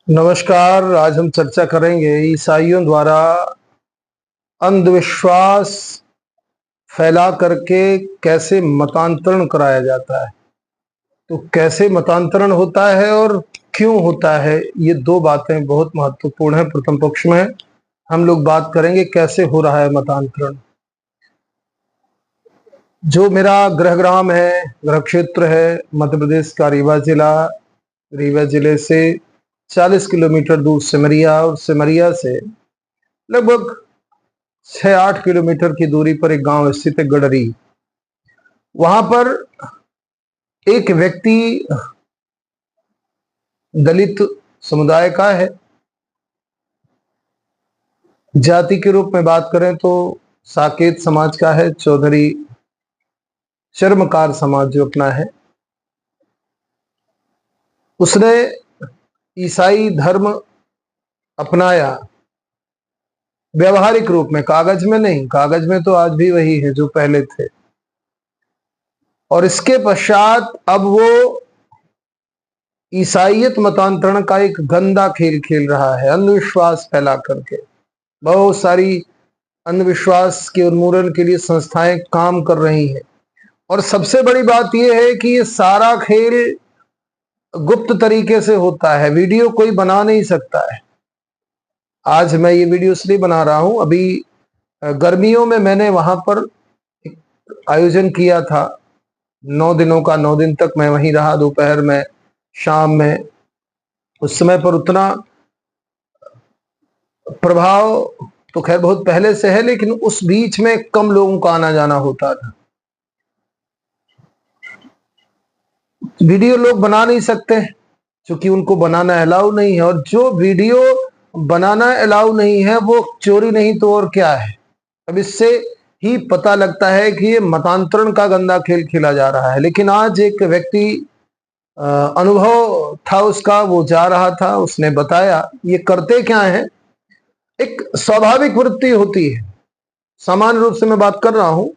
नमस्कार। आज हम चर्चा करेंगे ईसाइयों द्वारा अंधविश्वास फैला करके कैसे मतांतरण कराया जाता है। तो कैसे मतांतरण होता है और क्यों होता है, ये दो बातें बहुत महत्वपूर्ण हैं। प्रथम पक्ष में हम लोग बात करेंगे कैसे हो रहा है मतांतरण। जो मेरा गृहग्राम है, गृह क्षेत्र है, मध्य प्रदेश का रीवा जिला। रीवा जिले से 40 किलोमीटर दूर सिमरिया, और सिमरिया से लगभग 6-8 किलोमीटर की दूरी पर एक गांव स्थित है, गडरी। वहां पर एक व्यक्ति दलित समुदाय का है। जाति के रूप में बात करें तो साकेत समाज का है, चौधरी चर्मकार समाज जो अपना है। उसने ईसाई धर्म अपनाया, व्यवहारिक रूप में, कागज में नहीं। कागज में तो आज भी वही है जो पहले थे। और इसके पश्चात अब वो ईसाइयत मतांतरण का एक गंदा खेल खेल रहा है, अंधविश्वास फैला करके। बहुत सारी अंधविश्वास के उन्मूलन के लिए संस्थाएं काम कर रही हैं। और सबसे बड़ी बात यह है कि ये सारा खेल गुप्त तरीके से होता है, वीडियो कोई बना नहीं सकता है। आज मैं ये वीडियो इसलिए बना रहा हूं, अभी गर्मियों में मैंने वहां पर एक आयोजन किया था 9 दिनों का। 9 दिन तक मैं वहीं रहा, दोपहर में, शाम में। उस समय पर उतना प्रभाव तो खैर बहुत पहले से है, लेकिन उस बीच में कम लोगों का आना जाना होता था। वीडियो लोग बना नहीं सकते क्योंकि उनको बनाना अलाउ नहीं है, और जो वीडियो बनाना अलाउ नहीं है वो चोरी नहीं तो और क्या है। अब इससे ही पता लगता है कि ये मतांतरण का गंदा खेल खेला जा रहा है। लेकिन आज एक व्यक्ति, अनुभव था उसका, वो जा रहा था, उसने बताया ये करते क्या है। एक स्वाभाविक वृत्ति होती है, सामान्य रूप से मैं बात कर रहा हूं,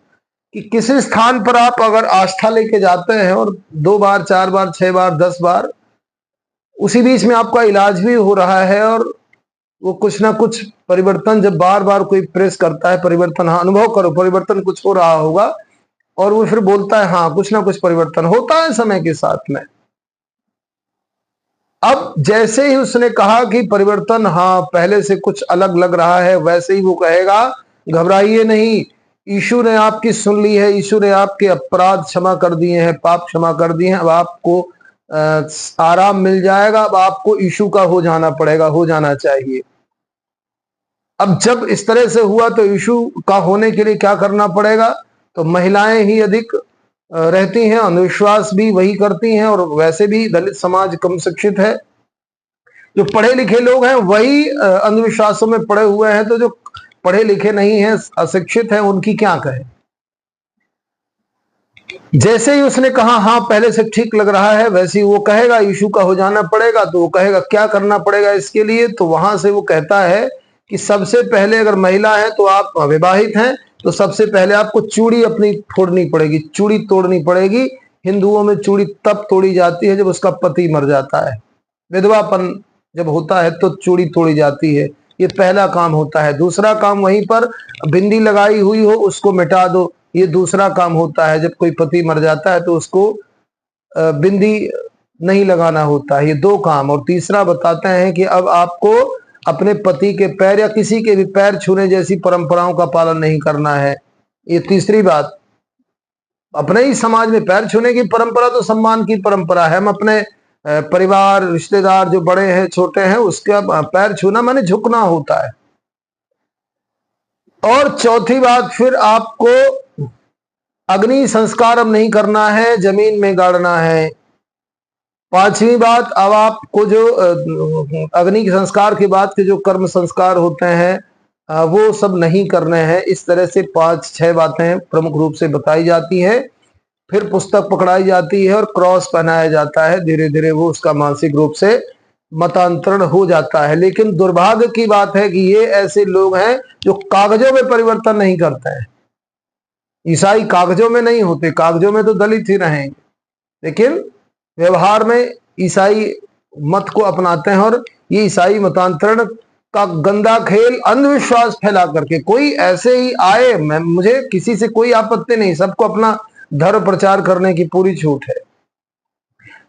कि किसी स्थान पर आप अगर आस्था लेके जाते हैं और 2 बार, 4 बार, 6 बार, 10 बार, उसी बीच में आपका इलाज भी हो रहा है, और वो कुछ ना कुछ परिवर्तन, जब बार बार कोई प्रेस करता है, परिवर्तन, हाँ अनुभव करो, परिवर्तन कुछ हो रहा होगा, और वो फिर बोलता है हाँ कुछ ना कुछ परिवर्तन होता है समय के साथ में। अब जैसे ही उसने कहा कि परिवर्तन, हाँ पहले से कुछ अलग लग रहा है, वैसे ही वो कहेगा घबराइए नहीं, यीशु ने आपकी सुन ली है, यीशु ने आपके अपराध क्षमा कर दिए हैं, पाप क्षमा कर दिए हैं। अब आपको आराम मिल जाएगा, अब आपको यीशु का हो जाना पड़ेगा, हो जाना चाहिए। अब जब इस तरह से हुआ तो यीशु का होने के लिए क्या करना पड़ेगा? तो महिलाएं ही अधिक रहती हैं, अंधविश्वास भी वही करती हैं, और वैसे भी दलित समाज कम शिक्षित है। जो पढ़े लिखे लोग हैं वही अंधविश्वासों में पड़े हुए हैं, तो जो पढ़े लिखे नहीं हैं, अशिक्षित हैं, उनकी क्या कहें। जैसे ही उसने कहा हाँ पहले से ठीक लग रहा है, वैसे ही वो कहेगा यीशु का हो जाना पड़ेगा। तो वो कहेगा क्या करना पड़ेगा इसके लिए? तो वहां से वो कहता है कि सबसे पहले, अगर महिला है तो आप विवाहित हैं, तो सबसे पहले आपको चूड़ी अपनी फोड़नी पड़ेगी, चूड़ी तोड़नी पड़ेगी। हिंदुओं में चूड़ी तब तोड़ी जाती है जब उसका पति मर जाता है, विधवापन जब होता है तो चूड़ी तोड़ी जाती है। ये पहला काम होता है। दूसरा काम, वहीं पर बिंदी लगाई हुई हो उसको मिटा दो, ये दूसरा काम होता है। जब कोई पति मर जाता है तो उसको बिंदी नहीं लगाना होता है। ये 2 काम। और तीसरा बताते हैं कि अब आपको अपने पति के पैर या किसी के भी पैर छूने जैसी परंपराओं का पालन नहीं करना है। ये तीसरी बात। अपने ही समाज में पैर छूने की परंपरा तो सम्मान की परंपरा है। हम अपने परिवार, रिश्तेदार जो बड़े हैं, छोटे हैं, उसका पैर छूना माने झुकना होता है। और चौथी बात, फिर आपको अग्नि संस्कार अब नहीं करना है, जमीन में गाड़ना है। पांचवी बात, अब आपको जो अग्नि के संस्कार के बाद के जो कर्म संस्कार होते हैं वो सब नहीं करने हैं। इस तरह से 5-6 बातें प्रमुख रूप से बताई जाती है। फिर पुस्तक पकड़ाई जाती है और क्रॉस पहनाया जाता है। धीरे धीरे वो उसका मानसिक रूप से मतांतरण हो जाता है। लेकिन दुर्भाग्य की बात है कि ये ऐसे लोग हैं जो कागजों में परिवर्तन नहीं करते हैं। ईसाई कागजों में नहीं होते, कागजों में तो दलित ही रहेंगे, लेकिन व्यवहार में ईसाई मत को अपनाते हैं और ये ईसाई मतांतरण का गंदा खेल, अंधविश्वास फैला करके कोई ऐसे ही आए, मुझे किसी से कोई आपत्ति नहीं, सबको अपना धर्म प्रचार करने की पूरी छूट है,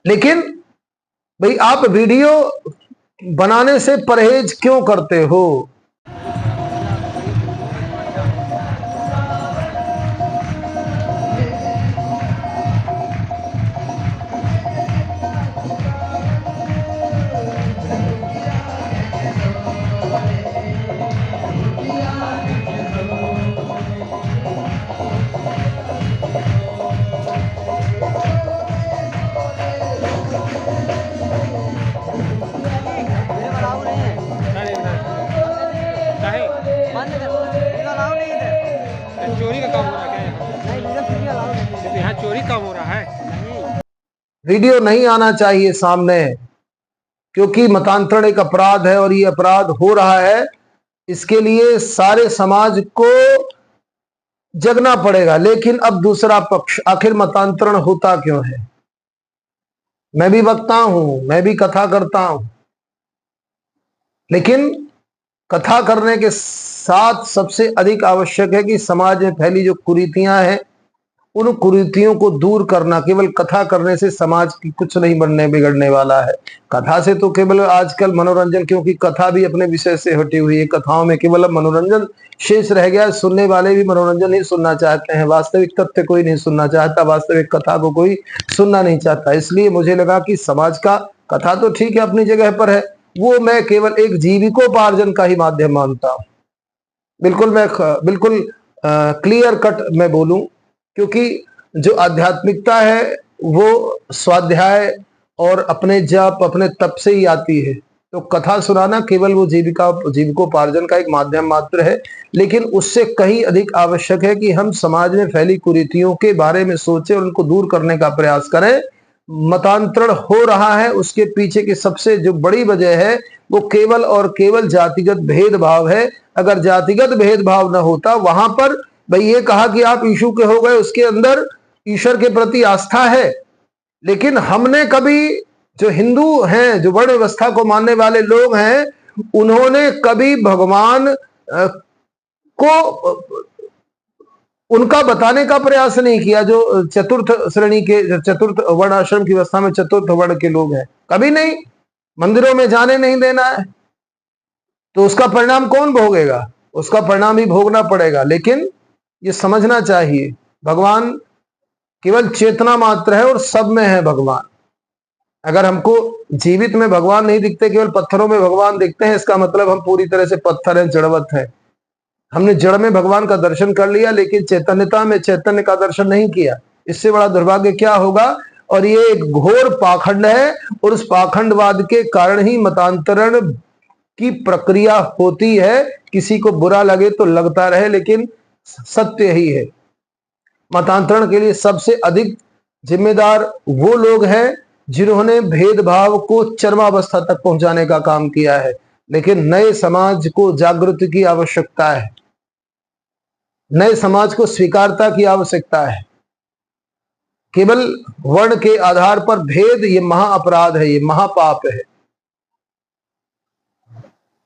लेकिन भाई आप वीडियो बनाने से परहेज क्यों करते हो? चोरी का काम हो रहा है क्या? यहाँ चोरी काम हो रहा है। वीडियो नहीं आना चाहिए सामने, क्योंकि मतांतरण एक अपराध है और ये अपराध हो रहा है। इसके लिए सारे समाज को जगना पड़ेगा। लेकिन अब दूसरा पक्ष, आखिर मतांतरण होता क्यों है? मैं भी वक्ता हूं, मैं भी कथा करता हूं, लेकिन कथा करने के साथ सबसे अधिक आवश्यक है कि समाज में फैली जो कुरीतियां हैं, उन कुरीतियों को दूर करना। केवल कथा करने से समाज की कुछ नहीं बनने बिगड़ने वाला है। कथा से तो केवल आजकल मनोरंजन, क्योंकि कथा भी अपने विषय से हटी हुई है, कथाओं में केवल अब मनोरंजन शेष रह गया। सुनने वाले भी मनोरंजन ही सुनना चाहते हैं, वास्तविक तथ्य कोई नहीं सुनना चाहता, वास्तविक कथा को कोई सुनना नहीं चाहता। इसलिए मुझे लगा कि समाज का कथा तो ठीक है, अपनी जगह पर है, वो मैं केवल एक जीविकोपार्जन का ही माध्यम मानता हूं। बिल्कुल क्लियर कट मैं बोलूं, क्योंकि जो आध्यात्मिकता है वो स्वाध्याय और अपने जप, अपने तप से ही आती है। तो कथा सुनाना केवल वो जीविकोपार्जन का एक माध्यम मात्र है, लेकिन उससे कहीं अधिक आवश्यक है कि हम समाज में फैली कुरीतियों के बारे में सोचें और उनको दूर करने का प्रयास करें। मतांतरण हो रहा है, उसके पीछे की सबसे जो बड़ी वजह है वो केवल और केवल जातिगत भेदभाव है। अगर जातिगत भेदभाव न होता, वहां पर भाई ये कहा कि आप यीशु के हो गए, उसके अंदर ईश्वर के प्रति आस्था है, लेकिन हमने कभी, जो हिंदू हैं, जो वर्ण व्यवस्था को मानने वाले लोग हैं, उन्होंने कभी भगवान को उनका बताने का प्रयास नहीं किया। जो चतुर्थ श्रेणी के, चतुर्थ वर्ण आश्रम की व्यवस्था में चतुर्थ वर्ण के लोग हैं, कभी नहीं, मंदिरों में जाने नहीं देना है, तो उसका परिणाम कौन भोगेगा? उसका परिणाम ही भोगना पड़ेगा। लेकिन ये समझना चाहिए, भगवान केवल चेतना मात्र है और सब में है भगवान। अगर हमको जीवित में भगवान नहीं दिखते, केवल पत्थरों में भगवान दिखते हैं, इसका मतलब हम पूरी तरह से पत्थर हैं, जड़वत है। हमने जड़ में भगवान का दर्शन कर लिया, लेकिन चैतन्यता में चैतन्य का दर्शन नहीं किया। इससे बड़ा दुर्भाग्य क्या होगा? और ये एक घोर पाखंड है, और उस पाखंडवाद के कारण ही मतांतरण की प्रक्रिया होती है। किसी को बुरा लगे तो लगता रहे, लेकिन सत्य यही है। मतांतरण के लिए सबसे अधिक जिम्मेदार वो लोग हैं जिन्होंने भेदभाव को चरमावस्था तक पहुंचाने का काम किया है। लेकिन नए समाज को जागृति की आवश्यकता है, नए समाज को स्वीकारता की आवश्यकता है। केवल वर्ण के आधार पर भेद, ये महाअपराध है, ये महापाप है,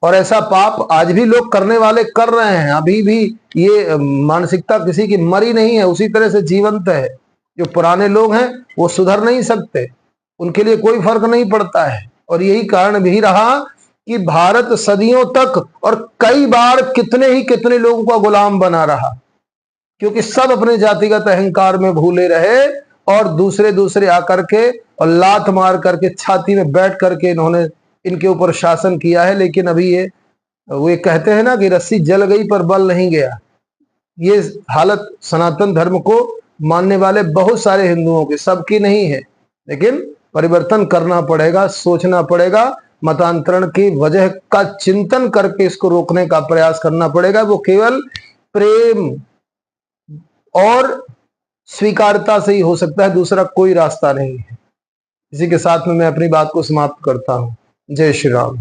और ऐसा पाप आज भी लोग करने वाले कर रहे हैं। अभी भी ये मानसिकता किसी की मरी नहीं है, उसी तरह से जीवंत है। जो पुराने लोग हैं वो सुधर नहीं सकते, उनके लिए कोई फर्क नहीं पड़ता है। और यही कारण भी रहा कि भारत सदियों तक और कई बार कितने लोगों का गुलाम बना रहा, क्योंकि सब अपने जातिगत अहंकार में भूले रहे और दूसरे आकर के और लात मार करके छाती में बैठ करके इन्होंने इनके ऊपर शासन किया है। लेकिन अभी ये कहते हैं ना कि रस्सी जल गई पर बल नहीं गया। ये हालत सनातन धर्म को मानने वाले बहुत सारे हिंदुओं की, सबकी नहीं है, लेकिन परिवर्तन करना पड़ेगा, सोचना पड़ेगा, मतांतरण की वजह का चिंतन करके इसको रोकने का प्रयास करना पड़ेगा। वो केवल प्रेम और स्वीकारता से ही हो सकता है, दूसरा कोई रास्ता नहीं है। इसी के साथ में मैं अपनी बात को समाप्त करता हूं। जय श्री राम।